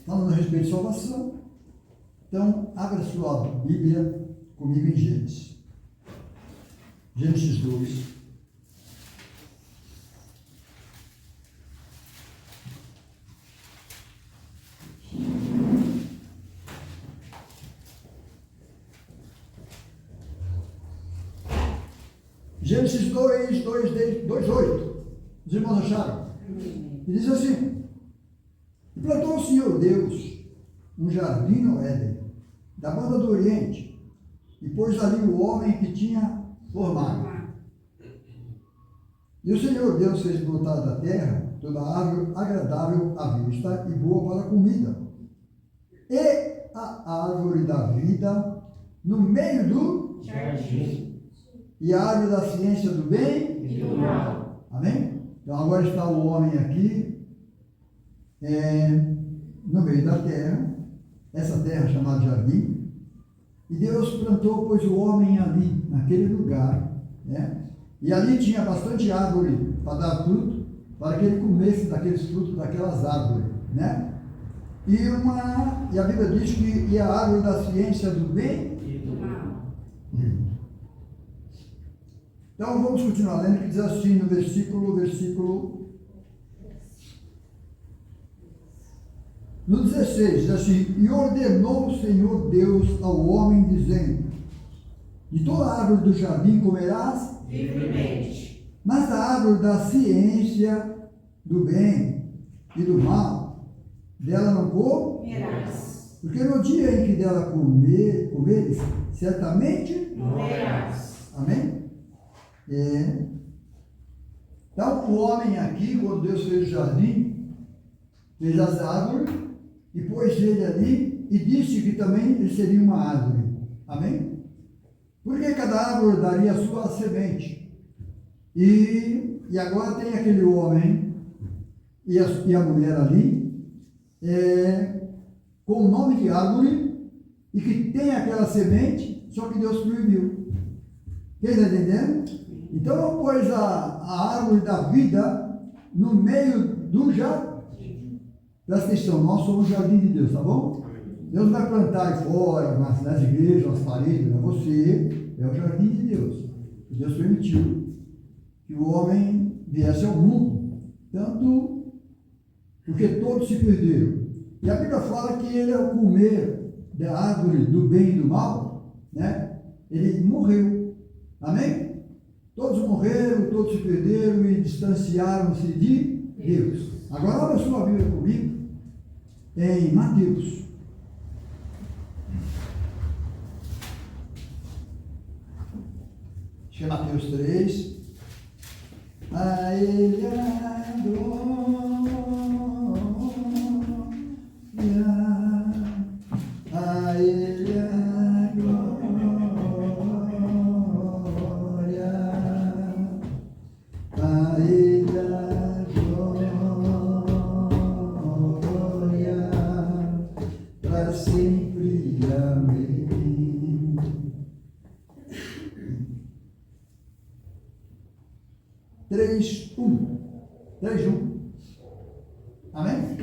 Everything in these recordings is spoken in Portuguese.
falando a respeito de salvação. Então, abra sua Bíblia comigo em Gênesis. Gênesis 2. Gênesis 2, 8. Os irmãos acharam? E diz assim: e plantou o Senhor Deus um jardim no Éden, da banda do Oriente, e pôs ali o homem que tinha formado. E o Senhor Deus fez brotar da terra toda árvore agradável à vista e boa para a comida, e a árvore da vida no meio do jardim, e a árvore da ciência do bem e do mal. Amém? Então agora está o homem aqui, no meio da terra, essa terra chamada jardim, e Deus plantou, pois, o homem ali, naquele lugar, né? E ali tinha bastante árvore para dar fruto, para que ele comesse daqueles frutos daquelas árvores, né? E a Bíblia diz que a árvore da ciência do bem E do mal. Então vamos continuar lendo, que diz assim no no 16, diz assim: e ordenou o Senhor Deus ao homem, dizendo: de toda a árvore do jardim comerás Livremente. mas da árvore da ciência do bem e do mal, dela não Comerás. porque no dia em que dela comeres, certamente Morrerás. Amém? Então, o homem aqui, quando Deus fez o jardim, fez as árvores e pôs ele ali e disse que também ele seria uma árvore. Amém? Porque cada árvore daria a sua semente. E agora tem aquele homem e a mulher ali, com o nome de árvore, e que tem aquela semente, só que Deus proibiu. Quem está entendendo? Então, pôs a árvore da vida no meio do jardim. Presta atenção, nós somos o jardim de Deus, tá bom? Deus vai plantar aí fora, nas igrejas, nas paredes, né? Você é o jardim de Deus. E Deus permitiu que o homem viesse ao mundo, tanto porque todos se perderam. E a Bíblia fala que ele, ao comer da árvore do bem e do mal, né? Ele morreu. Amém? Todos morreram, todos se perderam e distanciaram-se de Deus. Agora abra sua Bíblia comigo em Mateus. Acho que é Mateus 3. A ele a glória, a ele a glória, a ele a glória, para sempre. Amém. 3:1. Amém?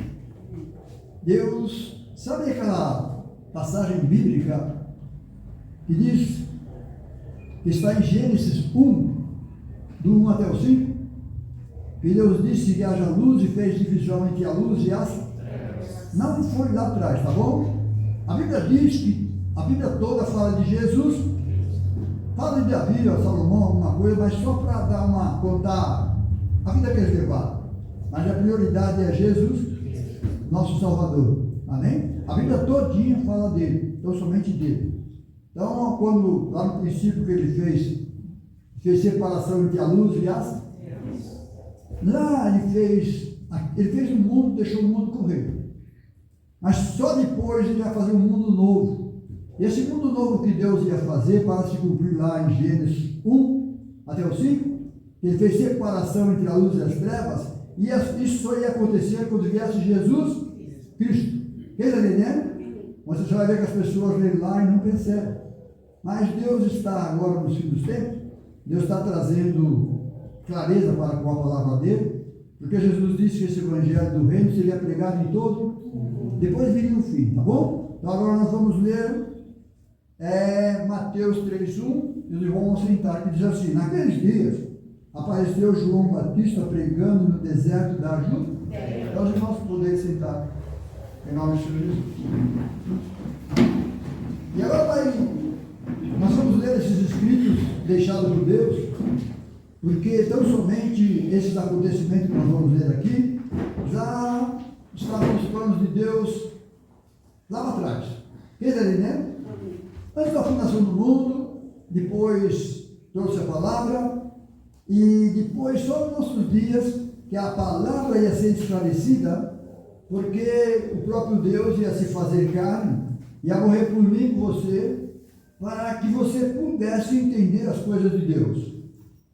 Deus, sabe aquela passagem bíblica que diz, que está em Gênesis 1, do 1 até o 5, que Deus disse que haja luz e fez divisão entre a luz e as trevas. Não foi lá atrás, tá bom? A Bíblia diz que a Bíblia toda fala de Jesus, fala de Davi, Salomão, alguma coisa, mas só para contar a vida que eles levaram. Mas a prioridade é Jesus, nosso Salvador. Amém? A Bíblia todinha fala dele, então somente dele. Então, quando lá no princípio que ele fez separação entre a luz e as trevas. Lá ele fez o mundo, deixou o mundo correr. Mas só depois ele ia fazer um mundo novo. E esse mundo novo que Deus ia fazer, para se cumprir lá em Gênesis 1 até o 5, ele fez separação entre a luz e as trevas, e isso só ia acontecer quando viesse Jesus Cristo. Quem está entendendo? Você só vai ver que as pessoas leem lá e não percebem. Mas Deus está agora no fim dos tempos, Deus está trazendo clareza para com a palavra dele, porque Jesus disse que esse evangelho do reino seria pregado em todo depois viria o fim, tá bom? Então agora nós vamos ler Mateus 3:1, e os irmãos vão sentar, que diz assim: naqueles dias apareceu João Batista pregando no deserto da Judéia. Então os irmãos poderem sentar, em nome de Jesus. E agora nós vamos ler esses escritos deixados por Deus, porque tão somente esses acontecimentos que nós vamos ler aqui já estavam nos planos de Deus lá atrás. Quem está entendendo? Antes da fundação do mundo, depois trouxe a palavra, e depois, só nos nossos dias, que a palavra ia ser esclarecida, porque o próprio Deus ia se fazer carne, ia morrer por mim e por você, para que você pudesse entender as coisas de Deus.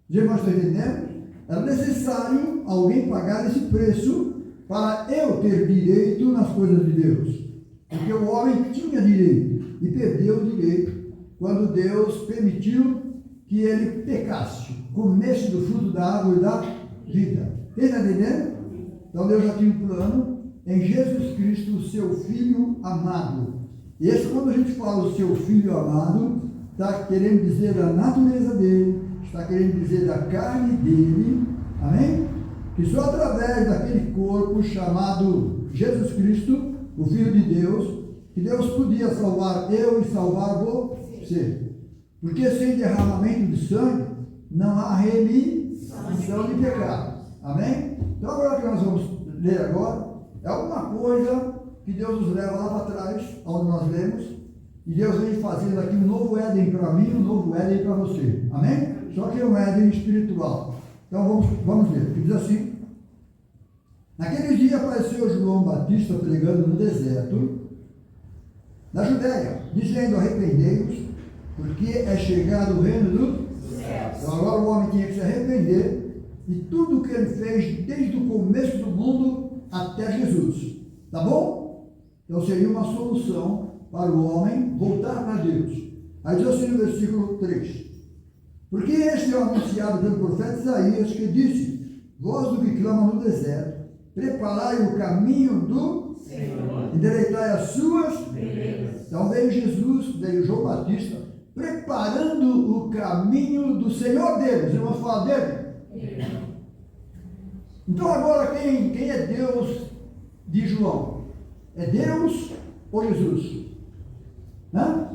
Os irmãos estão entendendo? Era necessário alguém pagar esse preço para eu ter direito nas coisas de Deus. Porque o homem tinha direito e perdeu o direito quando Deus permitiu que ele pecasse, comesse do fruto da árvore da vida. Está entendendo? Então Deus já tinha um plano em Jesus Cristo, o seu Filho amado. E esse, quando a gente fala o seu Filho amado, está querendo dizer da natureza dele, está querendo dizer da carne dele, amém? Que só através daquele corpo chamado Jesus Cristo, o Filho de Deus, que Deus podia salvar eu e salvar você. Porque sem derramamento de sangue não há remissão de pecado. Amém? Então agora que nós vamos ler agora, é alguma coisa que Deus nos leva lá para trás, onde nós lemos, e Deus vem fazendo aqui um novo Éden para mim, um novo Éden para você. Amém? Só que é um Éden espiritual. Então vamos ler. Que diz assim: naquele dia apareceu João Batista pregando no deserto da Judéia, dizendo: arrependei-vos, porque é chegado o reino dos céus. Então agora o homem tinha que se arrepender de tudo que ele fez desde o começo do mundo até Jesus. Tá bom? Então seria uma solução para o homem voltar para Deus. Aí diz assim no versículo 3: porque este é o anunciado pelo profeta Isaías, que disse: voz do que clama no deserto, preparai o caminho do Senhor, endireitai as suas veredas. Então veio Jesus, veio João Batista, preparando o caminho do Senhor deles. Vamos falar dele? Então agora quem é Deus de João? É Deus ou Jesus? Hã?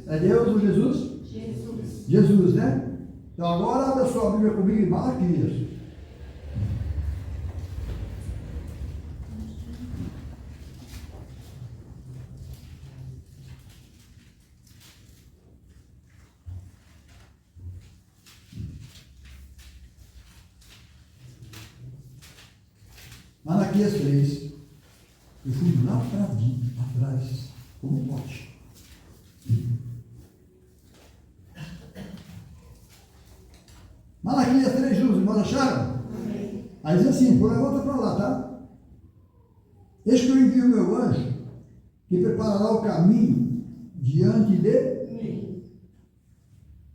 É Deus ou Jesus? Jesus. Jesus, né? Então agora abra sua Bíblia comigo em Malaquias. Malaquias 3. Eu fui lá atrás, como pode. Malaquias 3, os irmãos acharam? Amém. Aí diz assim, por volta para lá, tá? Eis que eu envio o meu anjo, que preparará o caminho diante de mim.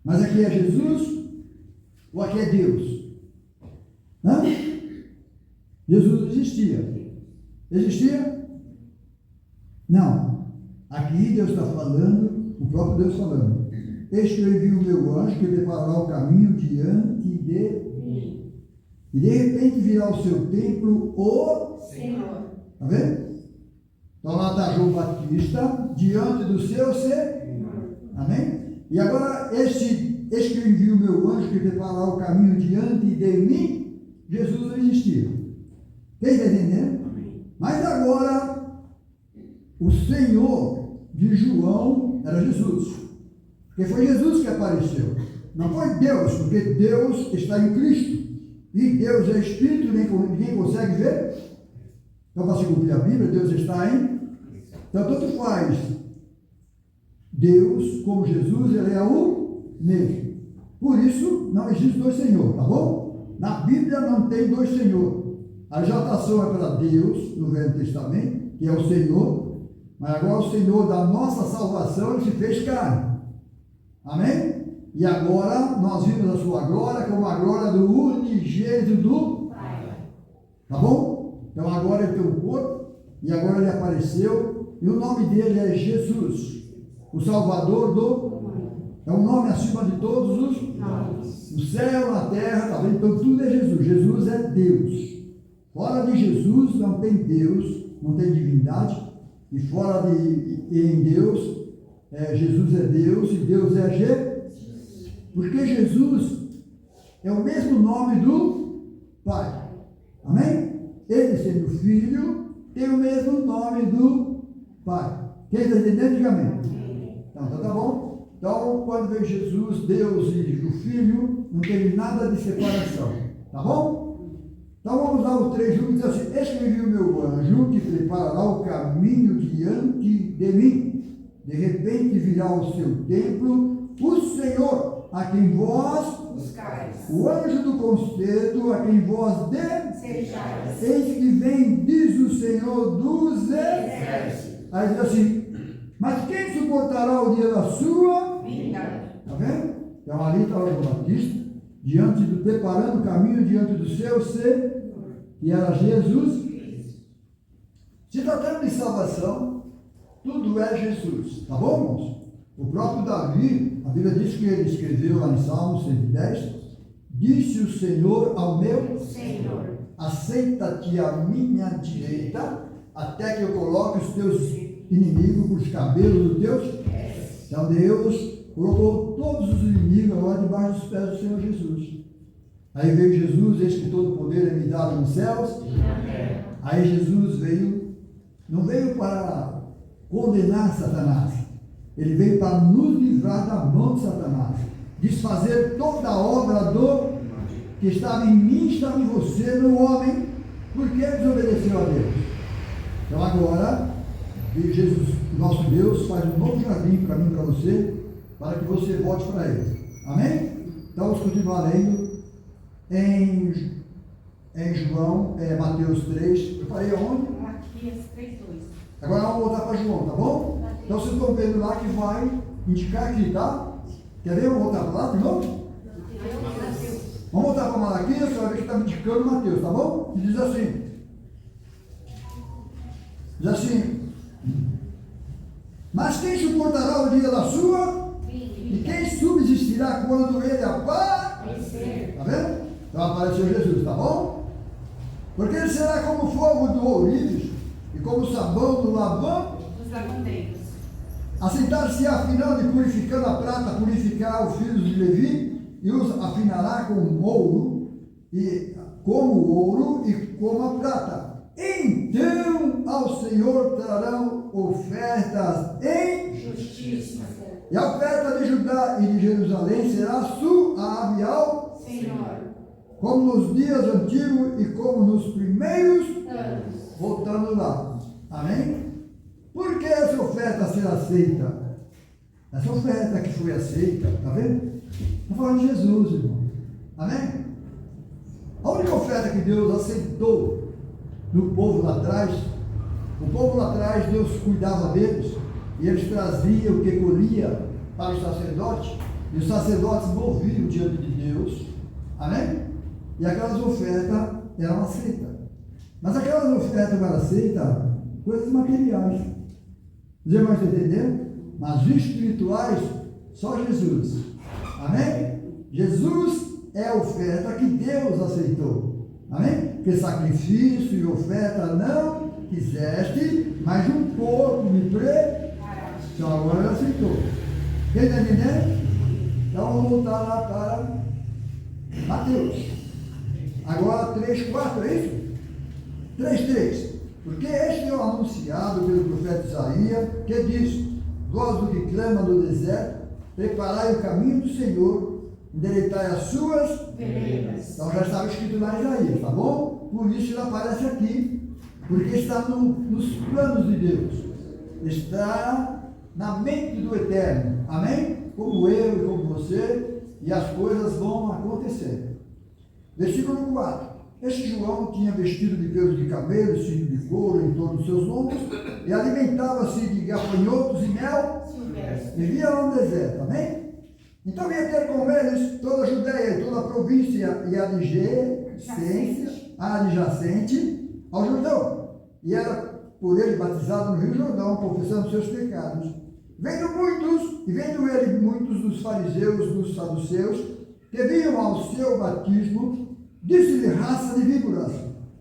Mas aqui é Jesus ou aqui é Deus? Hã? Jesus existia. Existia? Não. Aqui Deus está falando, o próprio Deus falando. Eis que eu envio o meu anjo, que preparará o caminho diante de mim. E de repente virá ao seu templo o Senhor. Está vendo? Então lá está João Batista diante do seu Senhor. Amém? E agora, eis que eu envio o meu anjo, que preparará o caminho diante de mim. Jesus não existia. Quem está entendendo? Mas agora, o Senhor de João era Jesus. Porque foi Jesus que apareceu. Não foi Deus, porque Deus está em Cristo. E Deus é Espírito, ninguém consegue ver. Então, para se cumprir a Bíblia, Deus está em. Então, tanto faz. Deus, como Jesus, ele é o mesmo. Por isso, não existe dois senhores, tá bom? Na Bíblia não tem dois senhores. A exaltação é para Deus, no Velho Testamento, que é o Senhor. Mas agora o Senhor da nossa salvação, ele se fez carne. Amém? E agora nós vimos a sua glória como a glória do unigênito do Pai. Tá bom? Então agora ele tem um corpo, e agora ele apareceu, e o nome dele é Jesus, o Salvador é um nome acima de todos os Nomes. no céu, na terra, tá vendo? Então tudo é Jesus. Jesus é Deus. Fora de Jesus não tem Deus, não tem divindade. E fora de em Deus, Jesus é Deus e Deus é Jesus. Porque Jesus é o mesmo nome do Pai. Amém? Ele sendo filho, tem o mesmo nome do Pai. Quem está entendendo? Diga amém. Então tá bom? Então, quando vem Jesus, Deus e o Filho, não tem nada de separação. Tá bom? Então vamos lá, o 3 juntos, diz assim: escrevi o meu anjo que preparará o caminho diante de mim. De repente virá ao seu templo o Senhor, a quem vós Buscais. o anjo do concerto, a quem vós Sejais. eis que vem, diz o Senhor dos Exércitos. Aí diz assim: mas quem suportará o dia da sua? Vinda. Está vendo? Então ali está o João Batista, preparando o caminho diante do seu ser, que era Jesus. Se tratando de salvação, tudo é Jesus. Tá bom, irmãos? O próprio Davi, a Bíblia diz que ele escreveu lá em Salmo 110, disse o Senhor ao meu Senhor. assenta-te à minha direita, até que eu coloque os teus inimigos por os cabelos dos teus. Então Deus colocou todos os inimigos agora debaixo dos pés do Senhor Jesus. Aí veio Jesus, eis que todo poder é me dado nos céus. Aí Jesus veio, não veio para condenar Satanás, ele veio para nos livrar da mão de Satanás, desfazer toda a obra do que estava em mim, estava em você, no homem, porque ele desobedeceu a Deus. Então agora, Jesus, nosso Deus, faz um novo jardim para mim e para você, para que você volte para ele. Amém? Então vamos continuar lendo em João, Mateus 3. Eu parei aonde? Malaquias 3:2. Agora vamos voltar para João, tá bom? Então vocês estão vendo lá que vai indicar aqui, tá? Quer ver? Vamos voltar para lá de novo? Vamos voltar para Malaquias, você vai ver que está indicando Mateus, tá bom? E diz assim, mas quem suportará o dia da sua? E quem subsistirá quando ele aparecer? Tá vendo? Então apareceu Jesus, tá bom? Porque ele será como o fogo do ourives e como o sabão do lavão. Os lavandeiros. Assentar-se afinal de purificando a prata, purificará os filhos de Levi e os afinará com ouro, e como ouro e como a prata. Então ao Senhor trarão ofertas em Justiça. e a oferta de Judá e de Jerusalém será suave ao Senhor. como nos dias antigos e como nos primeiros. Anos. Voltando lá. Amém? Por que essa oferta será aceita? Essa oferta que foi aceita, está vendo? Está falando de Jesus, irmão. Amém? A única oferta que Deus aceitou do povo lá atrás, o povo lá atrás, Deus cuidava deles, e eles traziam o que colhia para os sacerdotes, e os sacerdotes moviam diante de Deus. Amém? E aquelas ofertas eram aceitas. Mas aquelas ofertas eram aceitas coisas materiais. Os irmãos estão entendendo? Mas espirituais, só Jesus. Amém? Jesus é a oferta que Deus aceitou. Amém? Porque sacrifício e oferta não quiseste, mas um corpo me preparaste. Então agora ele aceitou. Quem está entendendo? Então vamos voltar lá para Mateus. Agora 3:4, é isso? 3:3. Porque este é o anunciado pelo profeta Isaías, que diz: voz do que clama no deserto, preparai o caminho do Senhor, endireitai as suas veredas. Então já estava escrito lá em Isaías, tá bom? Por isso ele aparece aqui, porque está nos planos de Deus, está na mente do Eterno, amém? Como eu e como você, e as coisas vão acontecer. Versículo 4. Este João tinha vestido de pelos de camelo, cinto de couro em torno dos seus lombos, e alimentava-se de gafanhotos e mel, e vivia lá no deserto, amém? Então ia ter com eles toda a Judéia e toda a província e adjacente ao Jordão, e era por ele batizado no Rio Jordão, confessando seus pecados. Vendo ele muitos dos fariseus, dos saduceus, que vinham ao seu batismo, disse-lhe: raça de víboras,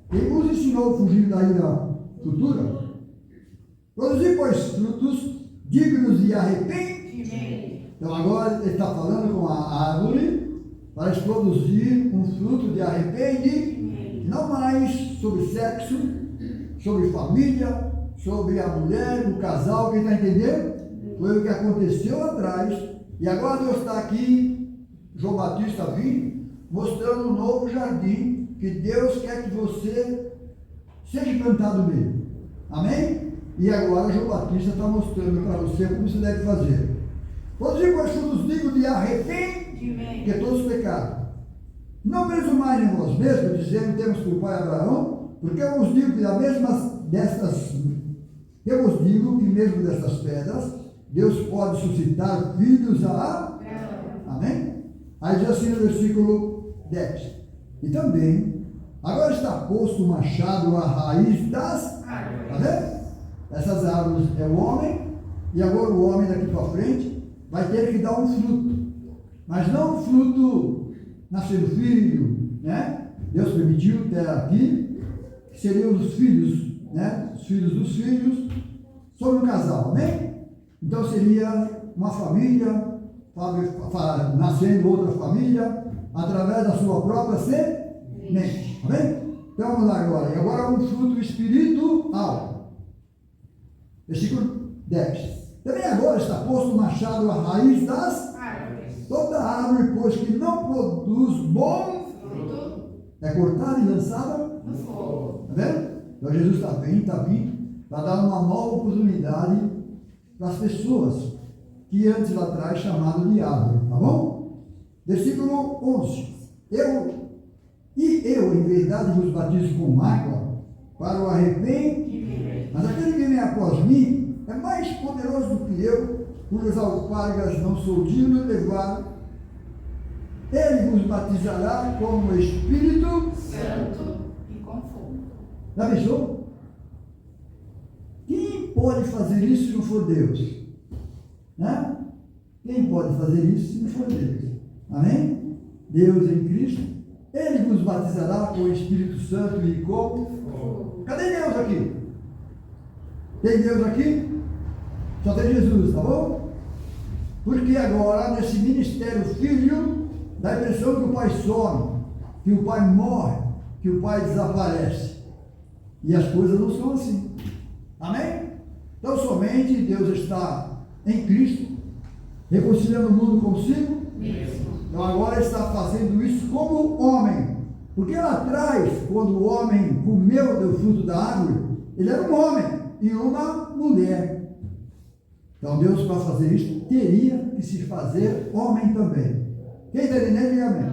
quem vos ensinou a fugir da ira futura? Produzi, pois, frutos dignos de arrependimento. Então agora ele está falando com a árvore para produzir um fruto de arrependimento, não mais sobre sexo, sobre família, sobre a mulher, o casal, quem está entendendo? Foi o que aconteceu atrás, e agora Deus está aqui, João Batista vindo, mostrando um novo jardim, que Deus quer que você seja plantado nele. Amém? E agora João Batista está mostrando para você como você deve fazer. Produzir com frutos dignos de arrependimento, que é todos os pecados. Não presumais em vós mesmos, dizendo: temos por pai Abraão, porque eu vos digo que mesmo destas pedras, Deus pode suscitar filhos a... Amém? Aí diz assim no versículo 10. E também, agora está posto o machado à raiz das... Está vendo? Essas árvores é o homem, e agora o homem daqui para frente vai ter que dar um fruto. Mas não um fruto nascendo filho, né? Deus permitiu até aqui, que seriam os filhos, né? Os filhos dos filhos, sobre um casal, amém? Então seria uma família, nascendo outra família, através da sua própria semente, amém? Então vamos lá agora, e agora um fruto espiritual. Versículo 10. Também agora está posto o machado à raiz das árvores. Toda árvore, pois, que não produz bom fruto, é cortada e lançada no fogo. Está vendo? Então Jesus está vindo para dar uma nova oportunidade para as pessoas que antes lá atrás chamaram de árvore, tá bom? Versículo 11. Eu, em verdade, vos batizo com água para o arrependimento, mas aquele que vem após mim é mais poderoso do que eu, cujas alpargas não sou digno de levar. Ele vos batizará com o Espírito Santo e com fogo. Já pensou? Quem pode fazer isso se não for Deus? Né? Quem pode fazer isso se não for Deus? Amém? Deus em Cristo. Ele vos batizará com o Espírito Santo e com fogo. Cadê Deus aqui? Tem Deus aqui? Só tem Jesus, tá bom? Porque agora, nesse ministério filho, dá a impressão que o pai some, que o pai morre, que o pai desaparece. E as coisas não são assim. Amém? Então, somente Deus está em Cristo, reconciliando o mundo consigo mesmo. Então, agora está fazendo isso como homem. Porque lá atrás, quando o homem comeu do fruto da árvore, ele era um homem e uma mulher. Então, Deus, para fazer isso, teria que se fazer homem também. Quem está entendendo, diga amém.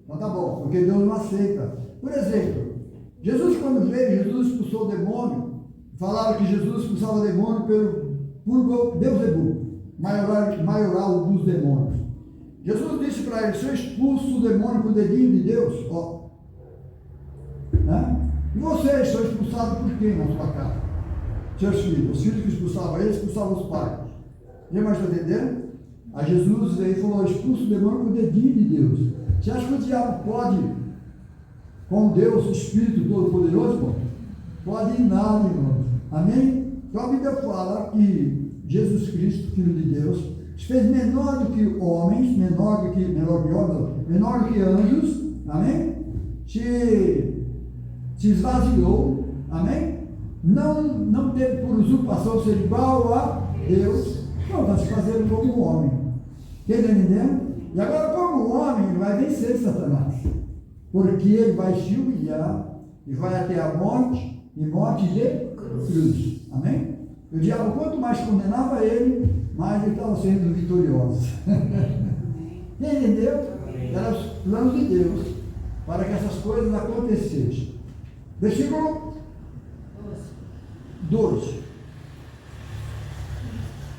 Então, tá bom, porque Deus não aceita. Por exemplo, Jesus, quando veio, Jesus expulsou o demônio. Falaram que Jesus expulsava o demônio por Beelzebub, maioral dos demônios. Jesus disse para ele: se eu expulso o demônio com o dedinho de Deus, ó. Né? E vocês são expulsados por quem na sua casa? Seus filhos. Os filhos que expulsavam eles, expulsavam os pais. Ninguém mais está entendendo? Aí Jesus veio e falou: expulso o demônio com o dedinho de Deus. Você acha que o diabo pode, com Deus, o Espírito Todo-Poderoso, irmão? Pode ir nada, irmãos. Amém? Então a Bíblia fala que Jesus Cristo, Filho de Deus, se fez menor do que homens, menor do que anjos, amém? Se esvaziou, amém? Não teve por usurpação ser igual a Deus, não, está se fazendo como homem. Quem está entendendo? E agora, como homem, ele vai vencer Satanás, porque ele vai se humilhar e vai até a morte, e morte de cruz. Amém? O diabo, quanto mais condenava ele, mais ele estava sendo vitorioso. Quem entendeu? Era os planos de Deus para que essas coisas acontecessem. Versículo 12.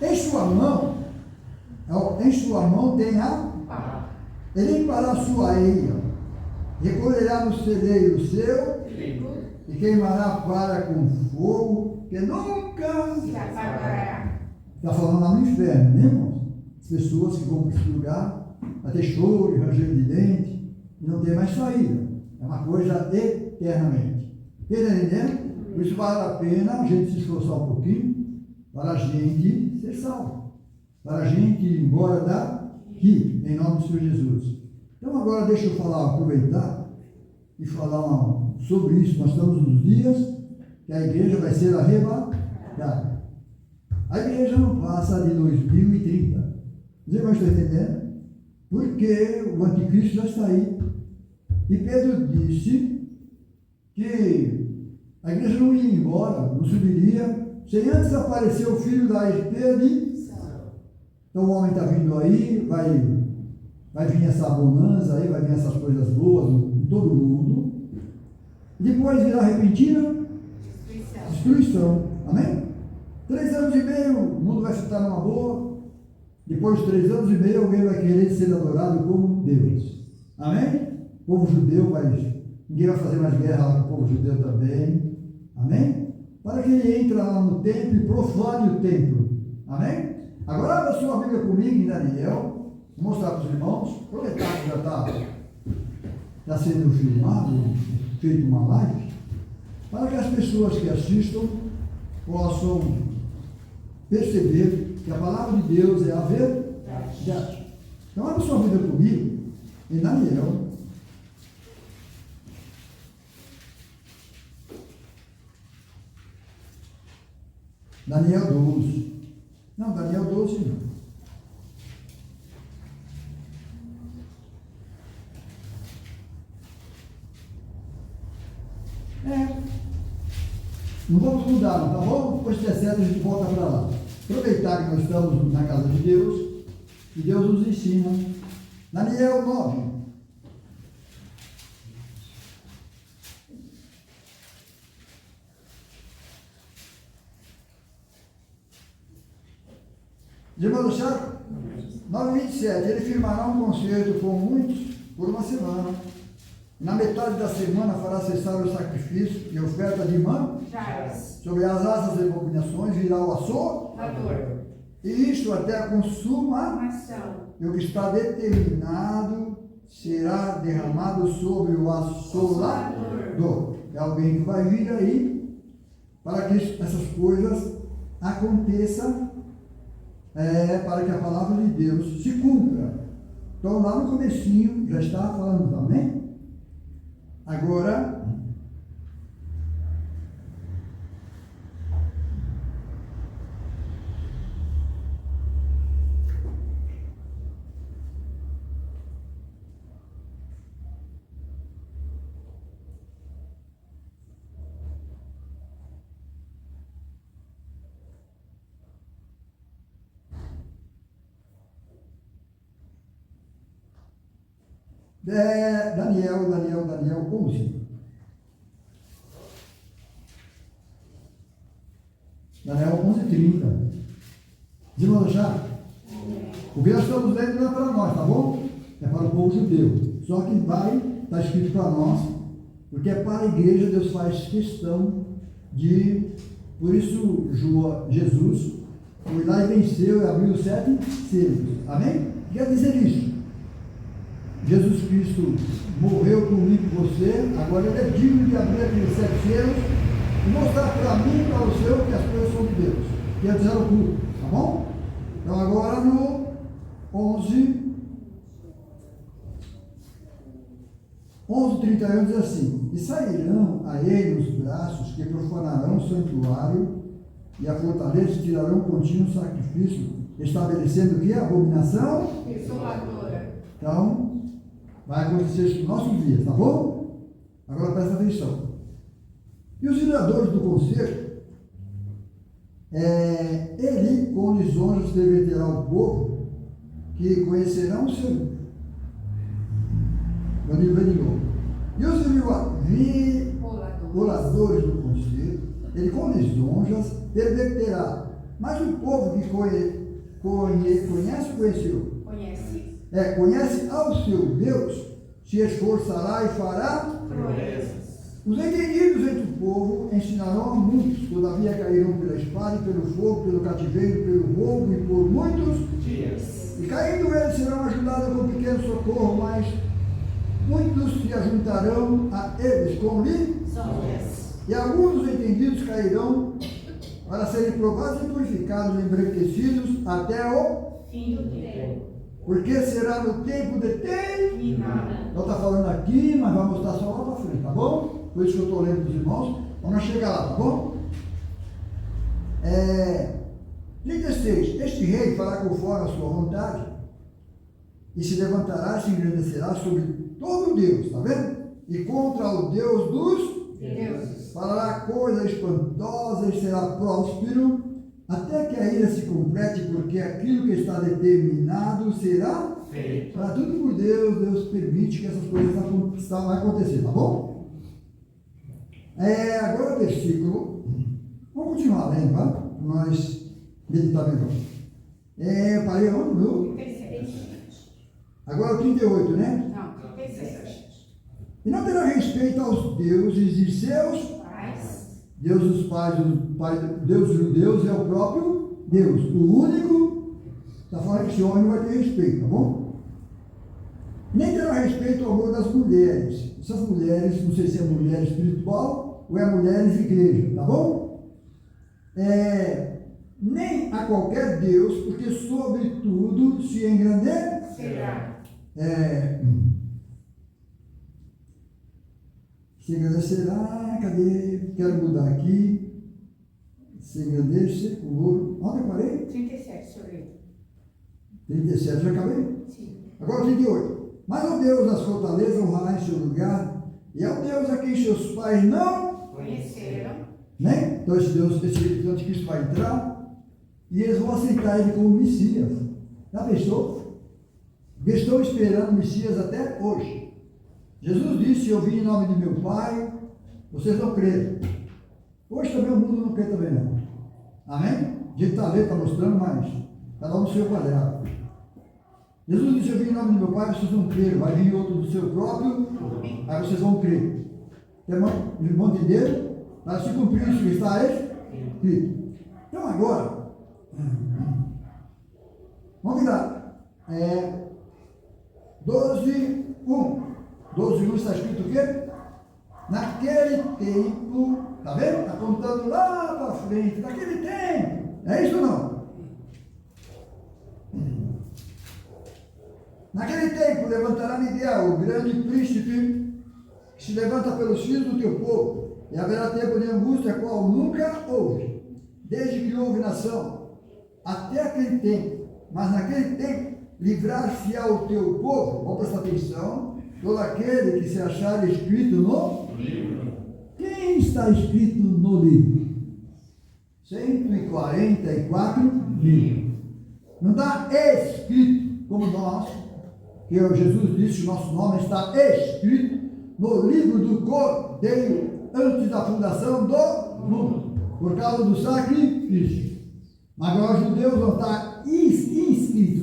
Em sua mão tem a pá. Ele limpará a sua eira, recolherá no celeiro seu e queimará a vara com fogo, que nunca se apagará. está falando lá no inferno, né, irmãos? As pessoas que vão para esse lugar, vai ter choro e ranger de dente, e não tem mais saída. É uma coisa eternamente. Está entendendo? Por isso vale a pena a gente se esforçar um pouquinho para a gente ser salvo. Para a gente ir embora daqui, em nome do Senhor Jesus. Então agora deixa eu aproveitar e falar sobre isso. Nós estamos nos dias que a igreja vai ser arrebatada. A igreja não passa de 2030. Os irmãos estão entendendo? Porque o anticristo já está aí. E Pedro disse que a igreja não ia embora, não subiria, sem antes aparecer o filho da expedição. Então o homem está vindo aí, vai vir essa bonança aí, vai vir essas coisas boas em todo mundo. Depois virá repentina destruição. Amém? 3 anos e meio, o mundo vai estar numa boa. Depois de 3 anos e meio, alguém vai querer ser adorado como Deus. Amém? O povo judeu ninguém vai fazer mais guerra lá com o povo judeu também. Amém? Para que ele entre lá no templo e profane o templo. Amém? Agora abra a sua Bíblia comigo em Daniel. Vou mostrar para os irmãos. Aproveitar que já está sendo filmado, feito uma live, para que as pessoas que assistam possam perceber que a palavra de Deus é a verdade. Então abra a sua Bíblia comigo em Daniel. Daniel 12. Não, Daniel 12 não. Não vamos mudar, tá bom? Depois que é certo, a gente volta para lá. Aproveitar que nós estamos na casa de Deus, e Deus nos ensina. Daniel 9. Irmão Chaco? 9:27. Ele firmará um concerto com muitos por uma semana. Na metade da semana fará cessar o sacrifício e oferta de manjares. Sobre as asas das abominações virá o assolador. E isto até a consumação. E o que está determinado será derramado sobre o assolador. É alguém que vai vir aí para que essas coisas aconteçam, para que a palavra de Deus se cumpra. Então lá no comecinho já está falando também. Agora, Daniel 11. Daniel 11:30. Irmão já? O que nós estamos lendo não é para nós, tá bom? É para o povo judeu. Só que está escrito para nós, porque é para a igreja. Deus faz questão de. Por isso, Jesus foi lá e venceu e abriu os 7 selos. Amém? Quer dizer isso? Jesus Cristo morreu por mim e por você, agora ele é digno de abrir aqueles 7 selos e mostrar para mim e para o seu que as coisas são de Deus, que é dizer o culto, tá bom? Então agora no 11:31 diz assim: e sairão a ele os braços que profanarão o santuário e a fortaleza tirarão contínuo sacrifício, estabelecendo o que? Abominação desoladora. Então vai acontecer isso nos nossos dias, tá bom? Agora presta atenção. E os vereadores do conselho, ele com lisonjas perverterá o povo, que conhecerão o seu. E os violadores do conselho, ele com lisonjas perverterá. Mas o povo que conhece ao seu Deus, se esforçará e fará proezas. Os entendidos entre o povo ensinarão a muitos, todavia cairão pela espada e pelo fogo, pelo cativeiro, pelo roubo e por muitos dias. E caindo eles serão ajudados com pequeno socorro, mas muitos se ajuntarão a eles com Dias. e alguns dos entendidos cairão para serem provados e purificados, embranquecidos até o... Fim do tempo. Porque será no tempo de Terminada. Então está falando aqui, mas vai mostrar só lá para frente, tá bom? Por isso que eu estou lendo para os irmãos. Vamos chegar lá, tá bom? 36. Este rei fará conforme a sua vontade e se levantará e se engrandecerá sobre todo Deus, tá vendo? E contra o Deus dos Deus. falará coisas espantosas, será próspero, até que a ira se complete, porque aquilo que está determinado será Feito. para tudo por Deus. Deus permite que essas coisas vão acontecer, tá bom? Agora o versículo, vamos continuar lendo, tá? Nós meditar melhor. Eu parei onde, meu? 37. Agora o 38, né? Não, 37. E não terá respeito aos deuses de seus Paz. Deus dos pais, Deus dos judeus é o próprio Deus. O único, está falando que esse homem não vai ter respeito, tá bom? Nem terá respeito ao amor das mulheres. Essas mulheres, não sei se é mulher espiritual ou é mulheres igreja, tá bom? Nem a qualquer Deus, porque sobre tudo se engrandecerá. Será. Se engrandecerá, cadê? Quero mudar aqui. Se engrandecer, o ouro. Onde eu parei? 37, senhor. 37, já acabei? Sim. Agora 38. Mas ao Deus das fortalezas honrará em seu lugar, e ao Deus a quem seus pais não, Conheceram. né? Então esse Deus, esse anticristo vai entrar, e eles vão aceitar ele como Messias. Já pensou? Porque estão esperando o Messias até hoje. Jesus disse: eu vim em nome de meu Pai, vocês não creram. Hoje também o mundo não crê também não. Amém? A gente está vendo, está mostrando, mas cada um no seu quadrado. Jesus disse: eu vim em nome de meu Pai, vocês não creram. Vai vir outro do seu próprio, aí vocês vão crer. Eles vão entender, para se cumprir isso que está escrito. Então agora, vamos virar. 12:1. 12:1 está escrito o quê? Naquele tempo, tá vendo? Está contando lá para frente, naquele tempo. É isso ou não? Naquele tempo levantará Miguel, o grande príncipe, que se levanta pelos filhos do teu povo, e haverá tempo de angústia, qual nunca houve, desde que houve nação, até aquele tempo. Mas naquele tempo livrar-se-á o teu povo, vamos prestar atenção, todo aquele que se achar escrito no Livro. Quem está escrito no livro? 144 mil. Não está escrito como nós, que Jesus disse: o nosso nome está escrito no livro do Cordeiro antes da fundação do mundo, por causa do sacrifício. Mas agora os judeus vão estar inscritos.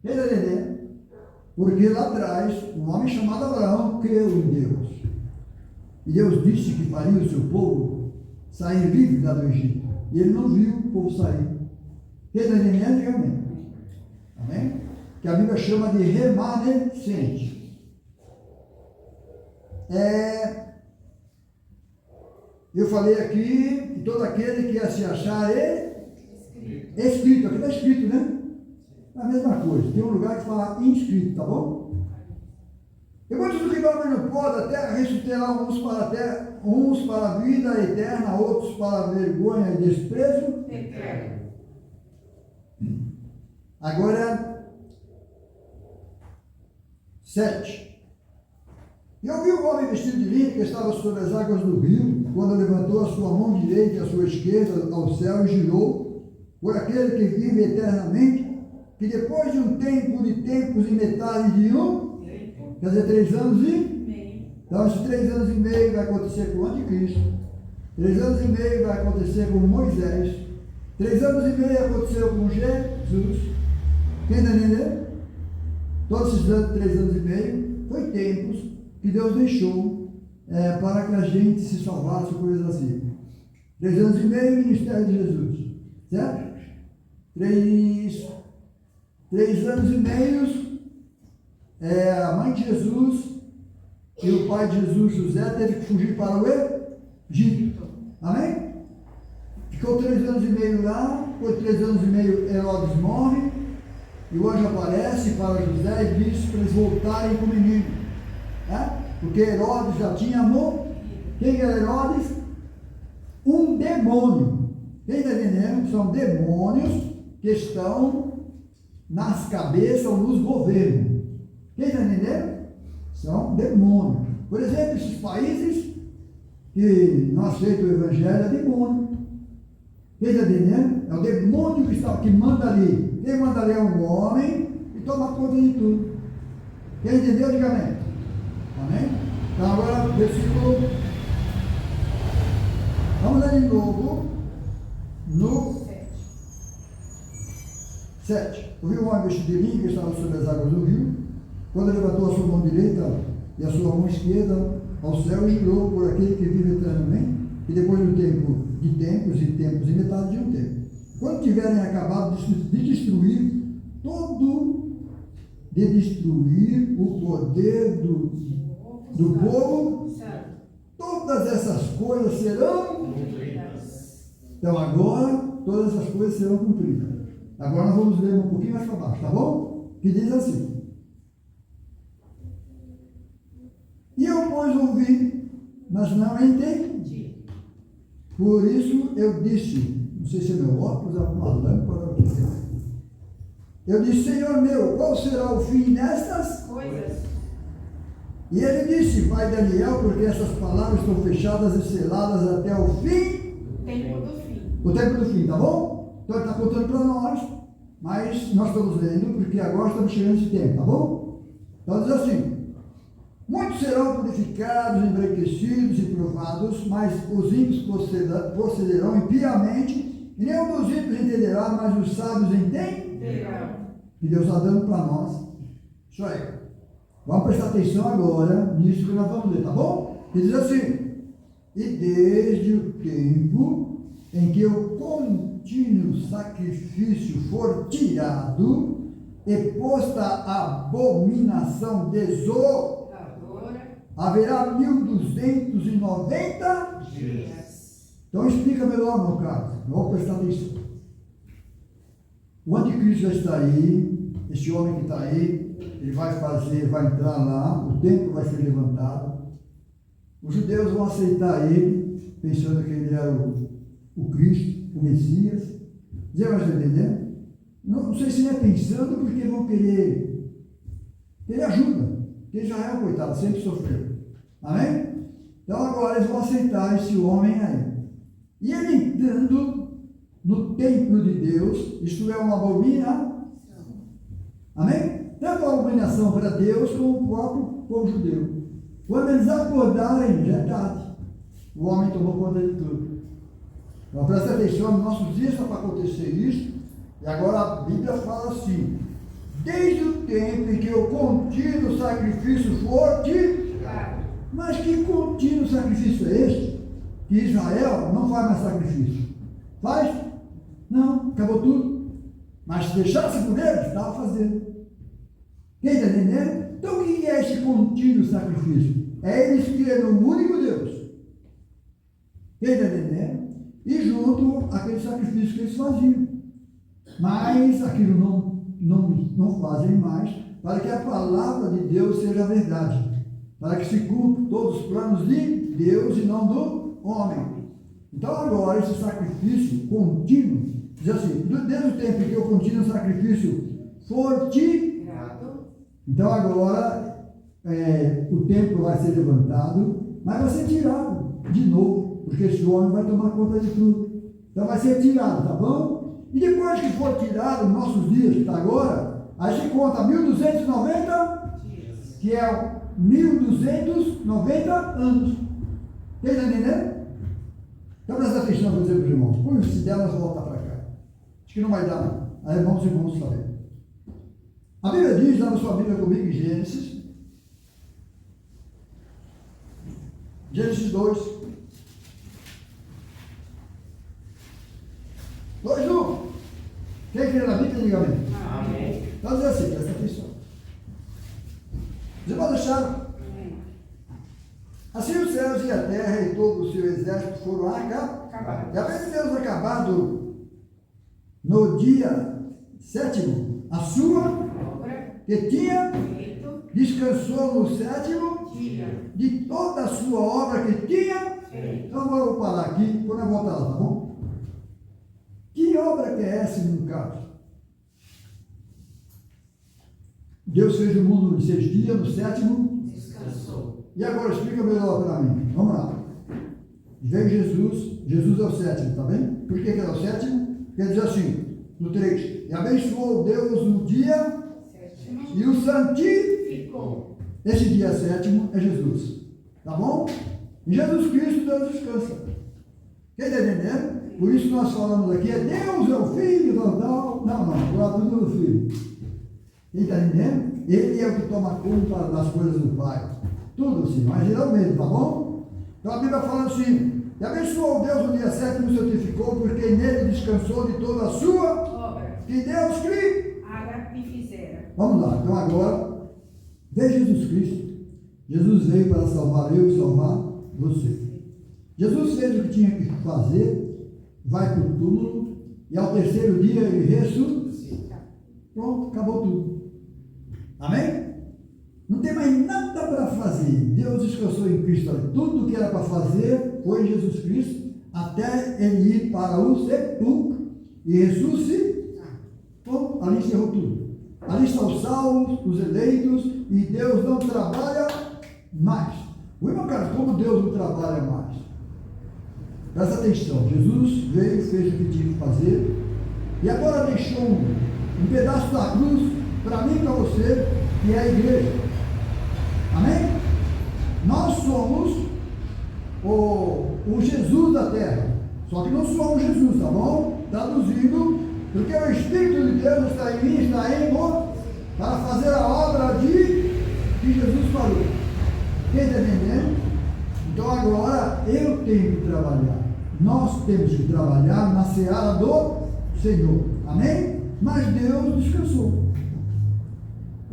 Entendeu? Porque lá atrás, um homem chamado Abraão creu em Deus. E Deus disse que faria o seu povo sair livre lá do Egito. E ele não viu o povo sair. Quem está entendendo? Diga amém. Amém? Que a Bíblia chama de remanescente. Eu falei aqui que todo aquele que ia se achar escrito. Aqui está escrito, né? É a mesma coisa. Tem um lugar que fala inscrito, tá bom? E quantos do que dormem no pó da terra ressuscitarão uns para a vida eterna, outros para a vergonha e desprezo Eterno. Agora, 7. E eu vi o homem vestido de linho que estava sobre as águas do rio, quando levantou a sua mão direita e a sua esquerda ao céu e girou por aquele que vive eternamente, que depois de um tempo de tempos e metade de um, quer dizer, 3 anos e... Então, esses 3 anos e meio vai acontecer com o anticristo. 3 anos e meio vai acontecer com Moisés. 3 anos e meio aconteceu com Jesus. Quem está entendendo? Todos esses 3 anos e meio foi tempos que Deus deixou para que a gente se salvasse, coisas assim. 3 anos e meio, ministério de Jesus, certo? 3 anos e meio, a mãe de Jesus e o pai de Jesus, José, teve que fugir para o Egito. Amém? Ficou 3 anos e meio lá, depois de 3 anos e meio Herodes morre, e o anjo aparece para José e diz para eles voltarem com o menino, né? Porque Herodes já tinha morrido. Quem era Herodes? Um demônio. Quem está entendendo? São demônios que estão nas cabeças ou nos governos. Quem está entendendo? São demônios. Por exemplo, esses países que não aceitam o evangelho é demônio. Quem está entendendo? É o demônio que manda ali. Quem manda ali é um homem e toma conta de tudo. Quem entendeu? Diga amém. Amém? Então agora, versículo. Vamos ler de novo no 7. O rio homem vestido de linho que estava sobre as águas do rio, quando levantou a sua mão direita e a sua mão esquerda ao céu, e jurou por aquele que vive eternamente, e depois do tempo de tempos e tempos e metade de um tempo. Quando tiverem acabado de destruir o poder do povo, todas essas coisas serão cumpridas. Então agora, todas essas coisas serão cumpridas. Agora nós vamos ler um pouquinho mais para baixo, tá bom? Que diz assim: e eu, pois, ouvi, mas não entendi. Por isso eu disse, não sei se é meu óculos, é uma lâmpada, o que é. Eu disse: Senhor meu, qual será o fim destas coisas? E ele disse: vai Daniel, porque essas palavras estão fechadas e seladas até o fim. Tempo do fim. O tempo do fim, tá bom? Então ele está contando para nós, mas nós estamos lendo porque agora estamos chegando nesse tempo, tá bom? Então diz assim: muitos serão purificados, embranquecidos e provados, mas os ímpios procederão impiamente, e nenhum dos ímpios entenderá, mas os sábios entenderão. E Deus está dando para nós isso aí. Vamos prestar atenção agora nisso que nós vamos ler, tá bom? Ele diz assim: e desde o tempo em que o contínuo sacrifício for tirado e posta a abominação desoladora, haverá 1290 dias. Então explica melhor, meu caro. Vamos prestar atenção. O anticristo já está aí, esse homem que está aí, ele vai entrar lá, o templo vai ser levantado, os judeus vão aceitar ele, pensando que ele era o Cristo, o Messias. Você vai entender? Não sei se não é pensando, porque vão querer ajuda, porque Israel, coitado, sempre sofreu. Amém? Então agora eles vão aceitar esse homem aí. E ele entrando no templo de Deus, isto é uma abominação. Amém? Tanto a abominação para Deus como o próprio povo judeu. Quando eles acordarem, já é tarde. O homem tomou conta de tudo. Então presta atenção, nos nossos dias está para acontecer isso. E agora a Bíblia fala assim: desde o tempo em que o contínuo sacrifício for tirado. Mas que contínuo sacrifício é este? Que Israel não faz mais sacrifício. Faz? Não, acabou tudo. Mas se deixasse por eles, estava fazendo. Quem está entendendo? Então o que é esse contínuo sacrifício? É eles crerem no único Deus. Quem está entendendo? E junto aquele sacrifício que eles faziam. Mas aquilo não fazem mais, para que a palavra de Deus seja verdade. Para que se cumpram todos os planos de Deus e não do homem. Então agora esse sacrifício contínuo, diz assim: desde o tempo em que o contínuo sacrifício for tirado, então agora o templo vai ser levantado, mas vai ser tirado de novo, porque esse homem vai tomar conta de tudo. Então vai ser tirado, tá bom? E depois que for tirado, nossos dias, que está agora, aí se conta 1290 dias, que é 1290 anos. Está entendendo? Então presta atenção, vou dizer para os irmãos. Põe se der, nós voltar para cá. Acho que não vai dar, não. Aí vamos e vamos saber. A Bíblia diz, lá na sua Bíblia comigo, em Gênesis, Gênesis 2. 2, 1. Quem crê na Bíblia, diga amém. Amém. Então diz assim, presta atenção. Os irmãos acharam? Amém. Assim os céus e a terra e todo o seu exército foram acabados. E havendo Deus acabado no dia 7º a sua, Obra que tinha, feito descansou no 7º dia de toda a sua obra que tinha. feito. Então vamos parar aqui, quando eu voltar lá, tá bom? Que obra que é essa no caso? Deus fez o mundo em 6 dias, no 7º. Descansou. E agora explica melhor para mim. Vamos lá. Veio Jesus, Jesus é o 7º, tá bem? Por que ele é o 7º? Porque ele diz assim, no 3, e abençoou Deus o dia Sétimo. e o santificou. Ficou. Esse dia 7º é Jesus, tá bom? Em Jesus Cristo Deus descansa. Quem está entendendo? Por isso nós falamos aqui, é Deus, é o Filho, não, agora tudo no Filho. Quem está entendendo? Ele é o que toma conta das coisas do Pai. Tudo assim, mas ele é o mesmo, tá bom? Então a Bíblia fala assim, e abençoou Deus o dia 7º, santificou, porque nele descansou de toda a sua, Obra. que Deus criou. Haga e fizera. Vamos lá, então agora, vê Jesus Cristo. Jesus veio para salvar eu e salvar você. Jesus fez o que tinha que fazer, vai para o túmulo, e ao terceiro dia ele ressuscita. Pronto, acabou tudo. Amém? Não tem mais nada para fazer. Deus descansou em Cristo. Tudo que era para fazer foi em Jesus Cristo, até ele ir para o sepulcro e ressuscitar. Bom, ali encerrou tudo. Ali estão os salvos, os eleitos, e Deus não trabalha mais. O irmão, cara, como Deus não trabalha mais? Presta atenção, Jesus veio, fez o que tinha que fazer, e agora deixou um pedaço da cruz para mim e para você, que é a igreja. Amém? Nós somos o Jesus da terra, só que não somos Jesus, tá bom? Traduzindo, porque o Espírito de Deus está em mim, está em nós, para fazer a obra que Jesus falou. Quem está entendendo? Então agora eu tenho que trabalhar. Nós temos que trabalhar na seara do Senhor. Amém? Mas Deus descansou.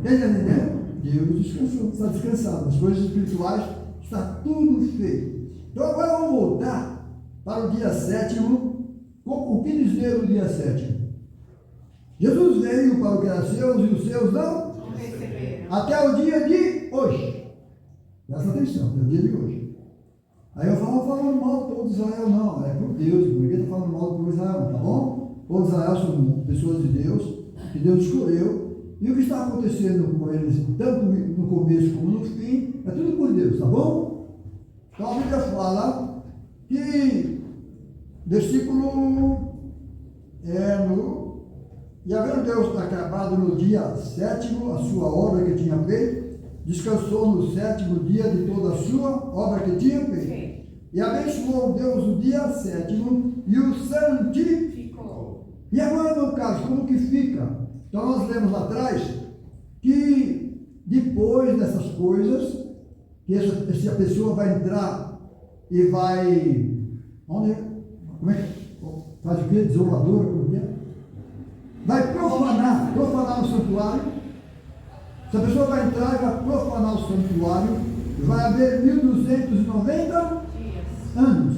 Quem está entendendo? Deus descansou. Está descansado. As coisas espirituais está tudo feito. Então agora vamos voltar para o dia 7º. O que dizer o dia 7º? Jesus veio para o que era seus e os seus não Não receberam. até o dia de hoje. Presta atenção, é o dia de hoje. Aí eu falo falando mal do povo de Israel, não, é por Deus, ninguém está falando mal do povo de Israel, tá bom? O povo de Israel são pessoas de Deus, que Deus escolheu, e o que está acontecendo com eles, tanto no começo como no fim, é tudo por Deus, tá bom? Então a Bíblia fala que, versículo, e havendo Deus acabado no dia 7º a sua obra que tinha feito, descansou no 7º dia de toda a sua obra que tinha feito. E abençoou Deus o dia 7º e o santificou. E agora, no caso, como que fica? Então nós lemos lá atrás que depois dessas coisas, que essa pessoa vai entrar e vai. Onde é? Como é que faz o quê? Desoladora, como que é? Vai profanar o santuário. Essa pessoa vai entrar e vai profanar o santuário, vai haver 1290 anos.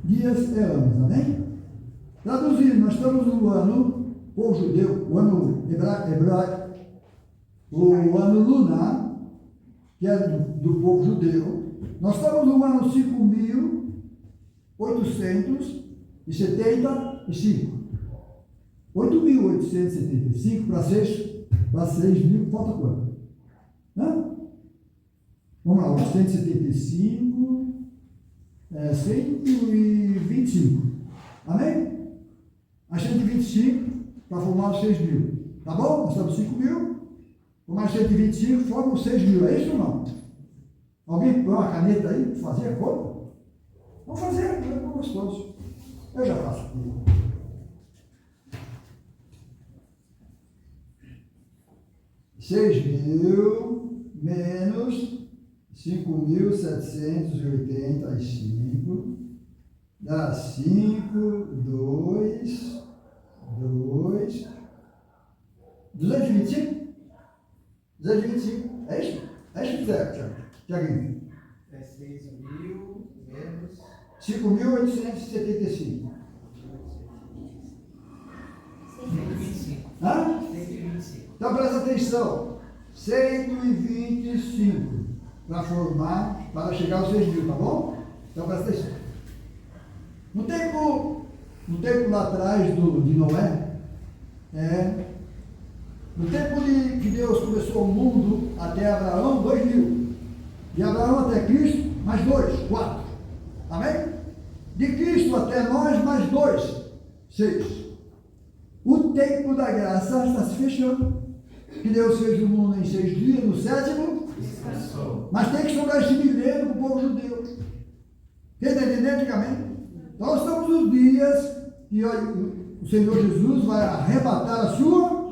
Dias é anos, amém? Traduzindo, nós estamos no ano, o judeu, o ano hebraico, o ano lunar, que é do povo judeu. Nós estamos no ano 5.875. 8.875 para 6.000, falta quanto? Hã? Vamos lá, 875, 125. Amém? A 125 para formar os 6.000. Tá bom? Nós estamos 5.000, com mais 125 formam os 6.000. É isso ou não? Alguém põe uma caneta aí para fazer a conta? Vamos fazer, é gostoso. Eu já faço aqui. 6.000 menos 5.785 dá 5, 2, 225? 225. É isso? É isso, Tiaguinho? É 6.000 menos 5.875. 125. Hã? 125. Então presta atenção. 125 para formar, para chegar aos 6.000, tá bom? Então presta atenção. No tempo lá atrás de Noé, no tempo de que Deus começou o mundo até Abraão, 2.000. De Abraão até Cristo, mais 2, 4. Amém? De Cristo até nós, mais 2, 6. O tempo da graça está se fechando. Que Deus fez o mundo em 6 dias, no 7º, Descansou. mas tem que sobrar esse milênio para o povo judeu. Quem está entendendo? Amém? Então nós estamos nos dias que o Senhor Jesus vai arrebatar a sua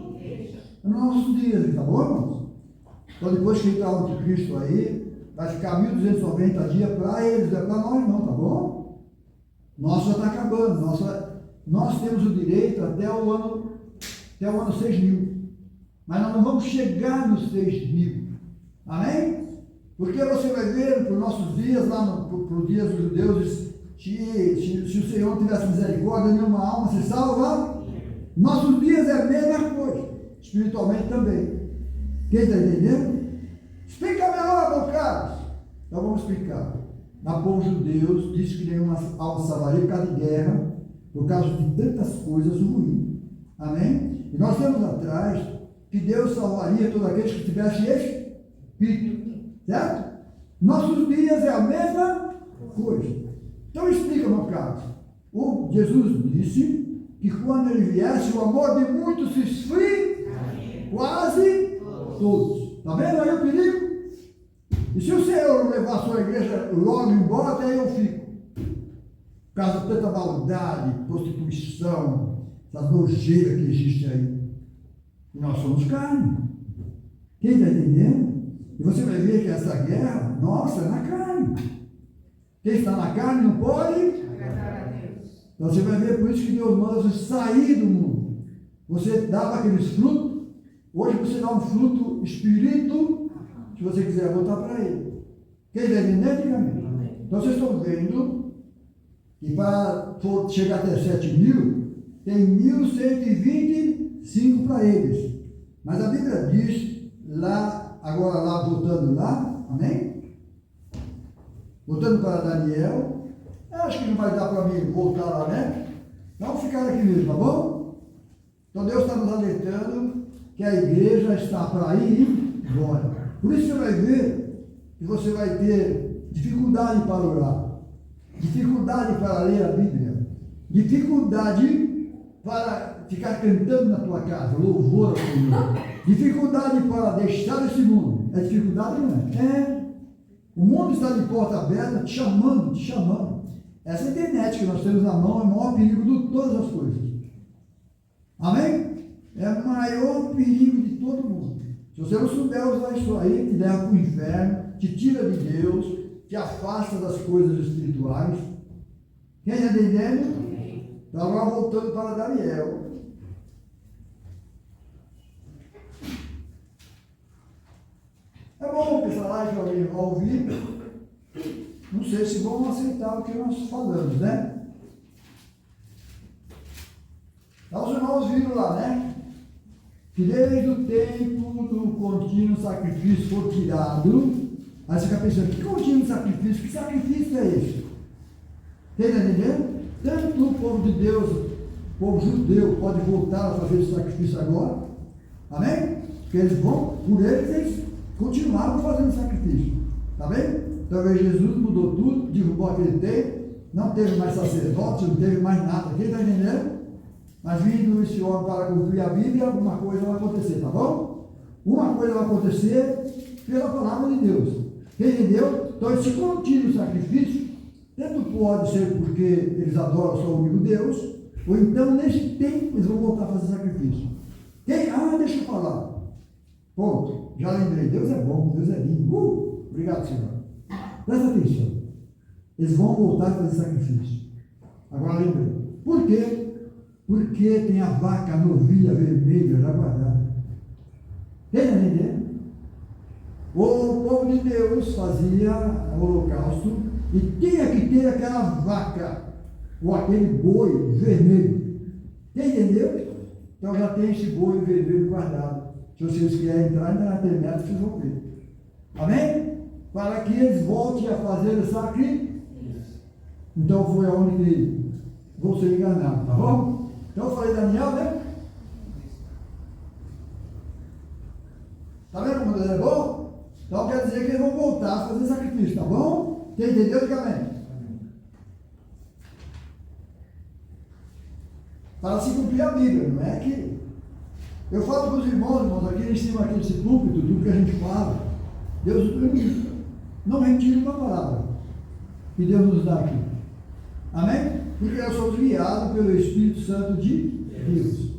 nos nossos dias, tá bom, irmãos? Então depois que entrar o anticristo aí, vai ficar 1.290 dias para eles, não é para nós não, tá bom? Nosso já está acabando, nós temos o direito até o ano 6.000. Mas nós não vamos chegar nos 6.000. Amém? Porque você vai ver para os nossos dias, lá para os dias dos judeus, se o Senhor tivesse misericórdia, nenhuma alma se salva. Nossos dias é a mesma coisa. Espiritualmente também. Quem está entendendo? Explica melhor, meu Carlos. Então vamos explicar. Na povo judeus, diz que nenhuma alma salvaria por causa de guerra, por causa de tantas coisas ruins. Amém? E nós temos atrás que Deus salvaria todos aqueles que tivessem espírito. Certo? Nossos dias é a mesma coisa. Então explica, meu Carlos. O Jesus disse que quando ele viesse, o amor de muitos se esfrie, quase todos. Está vendo aí o perigo? E se o Senhor levar a sua igreja logo embora, até aí eu fico. Por causa de tanta maldade, prostituição, essas nojeiras que existem aí. E nós somos carne. Quem está entendendo? E você vai ver que essa guerra, nossa, é na carne. Quem está na carne não pode Agradar a Deus. Então você vai ver por isso que Deus manda você sair do mundo. Você dava aqueles frutos, hoje você dá um fruto espírito, se você quiser voltar para ele. Quem está entendendo? Então vocês estão vendo que para chegar até 7.000, tem 1.125 para eles. Mas a Bíblia diz, lá, agora lá, voltando lá, amém? Voltando para Daniel, acho que não vai dar para mim voltar lá, né? Então ficar aqui mesmo, tá bom? Então Deus está nos alertando que a igreja está para ir embora. Por isso você vai ver que você vai ter dificuldade para orar, dificuldade para ler a Bíblia, dificuldade para ficar cantando na tua casa, louvor ao Senhor, dificuldade para deixar esse mundo. É dificuldade, não é? É. O mundo está de porta aberta, te chamando, te chamando. Essa internet que nós temos na mão é o maior perigo de todas as coisas. Amém? É o maior perigo de todo mundo. Se você não souber usar isso aí, te leva para o inferno, te tira de Deus, te afasta das coisas espirituais. Quem está entendendo? Então agora voltando para Daniel. É bom que essa live alguém vai ouvir. Não sei se vão aceitar o que nós falamos, né? Então os irmãos viram lá, né? Que desde o tempo do contínuo sacrifício foi tirado. Aí você fica pensando, que contínuo sacrifício? Que sacrifício é esse? Quem está entendendo? Tanto o povo de Deus, o povo judeu, pode voltar a fazer esse sacrifício agora. Amém? Porque eles vão, por eles continuaram fazendo sacrifício. Está bem? Então Jesus mudou tudo, derrubou aquele templo, não teve mais sacerdote, não teve mais nada. Quem está entendendo? Mas vindo esse homem para cumprir a Bíblia, alguma coisa vai acontecer, tá bom? Uma coisa vai acontecer pela palavra de Deus. Quem entendeu? Então esse contínuo sacrifício, tanto pode ser porque eles adoram só o único Deus, ou então nesse tempo eles vão voltar a fazer sacrifício. Quem? Ah, deixa eu falar. Ponto. Já lembrei. Deus é bom, Deus é lindo. Obrigado, Senhor. Presta atenção. Eles vão voltar a fazer sacrifício. Agora lembrei. Por quê? Porque tem a vaca, a novilha vermelha já guardada. Está entendendo? O povo de Deus fazia o holocausto e tinha que ter aquela vaca ou aquele boi vermelho. Entendeu? Então já tem esse boi vermelho guardado. Se vocês quiserem entrar na internet, vocês vão ver. Amém? Para que eles voltem a fazer o sacrifício. Então foi onde que vou ser enganado, tá bom? Então eu falei Daniel, né? Tá vendo como Deus é bom? Então quer dizer que eles vão voltar a fazer sacrifício, tá bom? Quem entendeu, diga amém. Para se cumprir a Bíblia, não é que... Eu falo para os irmãos, aqui em cima, aqui nesse púlpito, tudo que a gente fala, Deus não retira uma palavra que Deus nos dá aqui. Amém? Porque nós somos guiados pelo Espírito Santo de Deus.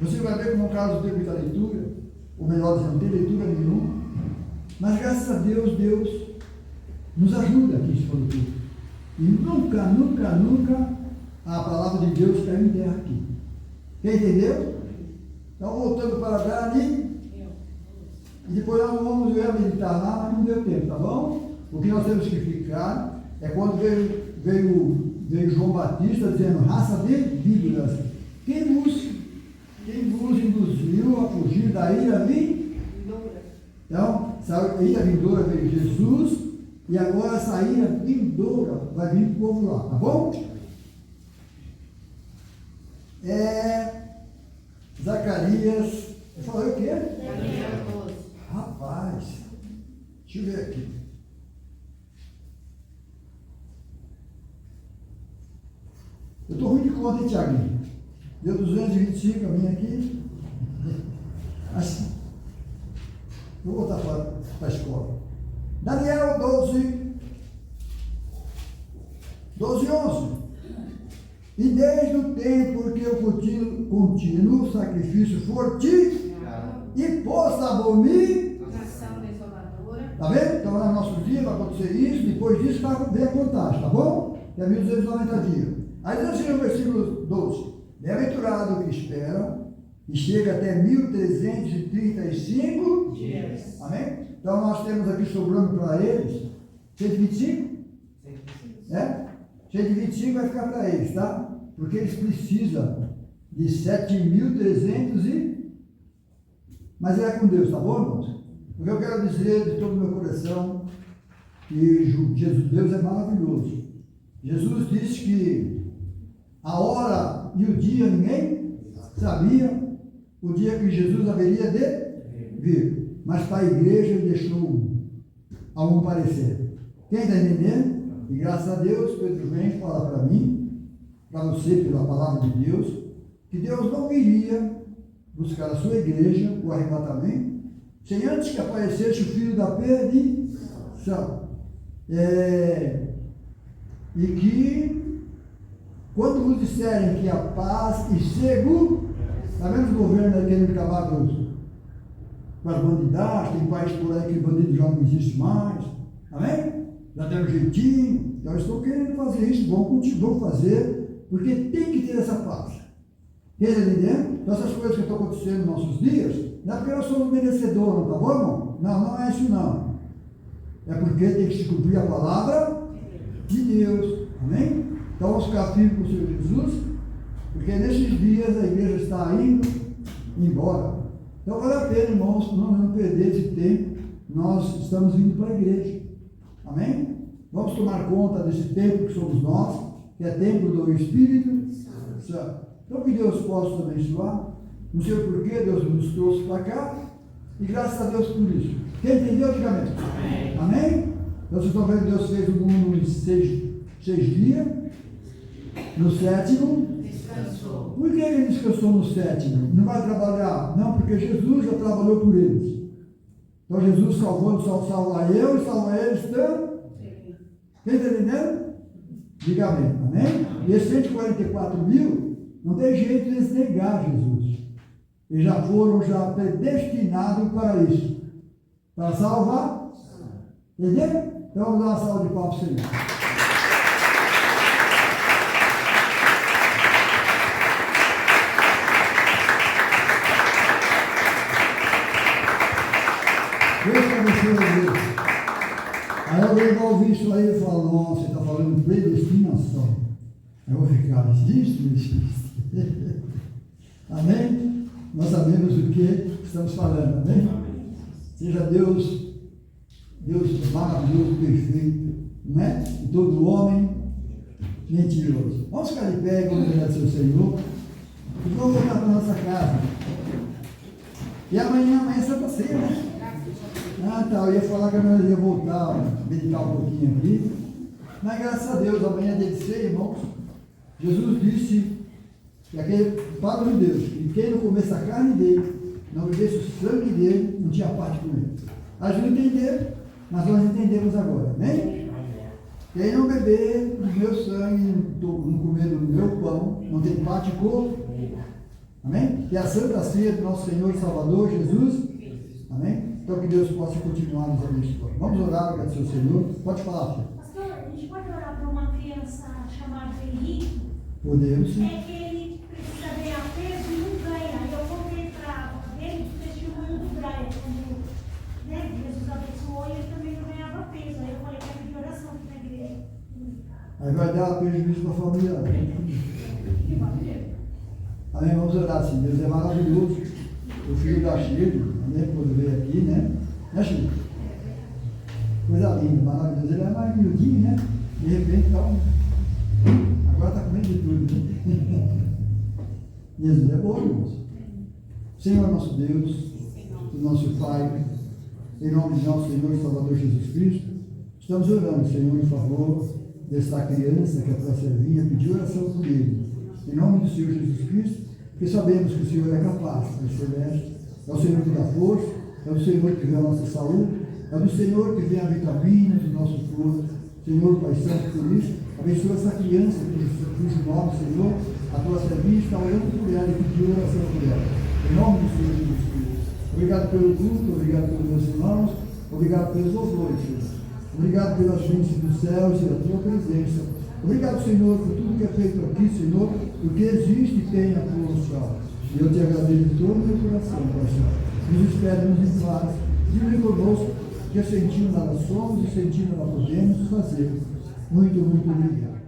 Você vai ver que no caso tem muita leitura, ou melhor dizendo, não tem leitura nenhuma, mas graças a Deus, Deus nos ajuda aqui, se for do culto. E nunca, nunca, nunca a palavra de Deus caiu em terra aqui. Quem entendeu? Então, voltando para Dani, e depois nós vamos meditar lá, mas não deu tempo, tá bom? O que nós temos que ficar é quando veio João Batista dizendo, raça de víboras, quem vos induziu a fugir da ira vindoura? Então, a ira vindoura veio Jesus, e agora essa ira vindoura vai vir para o povo lá, tá bom? Zacarias, eu falei o quê? Daniel 12. Rapaz, deixa eu ver aqui. Eu estou ruim de conta, hein, Tiaguinho? Deu 225 a minha aqui. Assim. Vou voltar para a escola. Daniel 12:11. E desde o tempo que o contínuo sacrifício fortificado e pôs a dormir. Nação desoladora. Tá vendo? Então, no nosso dia vai acontecer isso. Depois disso, vem a contagem, tá bom? Que é 1290 dias. Aí diz assim no versículo 12: bem-aventurado o que esperam e chega até 1335 dias. Amém? Então, nós temos aqui sobrando para eles 125? 125. É? 125 vai ficar para eles, tá? Porque eles precisam de 7.300 e... Mas é com Deus, tá bom, irmãos? O que eu quero dizer de todo o meu coração, que Deus é maravilhoso. Jesus disse que a hora e o dia ninguém sabia, o dia que Jesus haveria de vir. Mas para a igreja ele deixou algum parecer. Quem está entendendo? E graças a Deus, Pedro vem falar para mim, para você, pela palavra de Deus, que Deus não iria buscar a sua igreja, o arrebatamento, sem antes que aparecesse o filho da perdição. E que, quando vos disserem que a paz e segurança, está vendo os governos aí querendo acabar com as bandidagens, tem país por aí que o bandido já não existe mais, amém? Já tem um jeitinho, então eu estou querendo fazer isso, vou fazer, porque tem que ter essa paz. Está entendendo? Então essas coisas que estão acontecendo nos nossos dias, não é porque nós somos merecedores, tá bom, irmão? Não é isso não. É porque tem que se cumprir a palavra de Deus, amém? Então vamos ficar firmes com o Senhor Jesus, porque nesses dias a igreja está indo embora. Então vale a pena, irmãos, não perder esse tempo, nós estamos indo para a igreja. Amém? Vamos tomar conta desse templo que somos nós, que é templo do Espírito Santo. Então que Deus possa nos abençoar. Não sei o porquê Deus nos trouxe para cá. E graças a Deus por isso. Quem entendeu, diga amém. Amém? Então vocês estão vendo que Deus fez o mundo em seis dias. No sétimo. Descansou. Por que ele descansou no sétimo? Não vai trabalhar? Não, porque Jesus já trabalhou por eles. Então Jesus salva eu e salva eles também. Quem está entendendo? Diga amém. Amém? E esses 144 mil, não tem jeito de eles negar Jesus. Eles já foram predestinados para isso. Para salvar. Entendeu? Então vamos dar uma salva de palmas para o Senhor. Deus abençoe a Deus. Aí alguém vai ouvir isso aí e fala, nossa, você está falando predestinação. Aí eu vou ficar, isso. Amém? Nós sabemos o que estamos falando, amém? Seja Deus maravilhoso, perfeito, não é? E todo homem mentiroso. Vamos ficar de pé e vamos agradecer ao Senhor. E vamos voltar para a nossa casa. E amanhã é Santa Ceia, né? Ah, tá, eu ia falar que amanhã eu ia voltar, meditar um pouquinho aqui. Mas graças a Deus, amanhã é dia de ceia, irmãos. Jesus disse que aquele Padre de Deus, e quem não comesse a carne dele, não bebesse o sangue dele, não tinha parte com ele. A gente não entendeu, mas nós entendemos agora, amém? Quem não beber do meu sangue, não comer do meu pão, não tem parte com, amém? Que é a Santa Ceia do nosso Senhor e Salvador Jesus, amém? Então que Deus possa continuar nos abençoando. Vamos orar, agradecer ao Senhor. Pode falar, filho. Pastor, a gente pode orar para uma criança chamada Henrique? Podemos, sim. É que ele precisa ganhar peso e não ganha. Eu contei para ele o testemunho do Brian, quando Jesus abençoou e ele também não ganhava peso. Aí eu falei que ia pedir oração aqui na igreja. Aí vai dar prejuízo para a família. Amém? Vamos orar assim. Deus é maravilhoso. O filho da Chile, né? Quando veio aqui, né? Né, Chile? Coisa linda, maravilhoso. Ele é mais miudinho, né? De repente, então, agora está comendo de tudo. Né? Jesus é bom, irmãos. Senhor nosso Deus, nosso Pai, em nome de nosso Senhor e Salvador Jesus Cristo, estamos orando, Senhor, em favor desta criança que é para servir, pedir oração por ele. Em nome do Senhor Jesus Cristo, porque sabemos que o Senhor é capaz, Pai Celeste. É o Senhor que dá força, é o Senhor que vê a nossa saúde, é do Senhor que vê a vitamina do nosso corpo. Senhor, Pai Santo, por isso, abençoa essa criança, cujo nome, Senhor, a tua serviço está orando por ela e pediu oração por ela. Em nome do Senhor Jesus Cristo. Obrigado pelo culto, obrigado pelos meus irmãos, obrigado pelos louvores, Senhor. Obrigado pelas bênçãos dos céus e a tua presença. Obrigado, Senhor, por tudo que é feito aqui, Senhor, porque existe e tem a tua unção. E eu te agradeço de todo o meu coração, Pai Santo. Nos espera-nos em paz. Diga conosco que sentindo nada somos e sentindo nada podemos fazer. Muito, muito obrigado.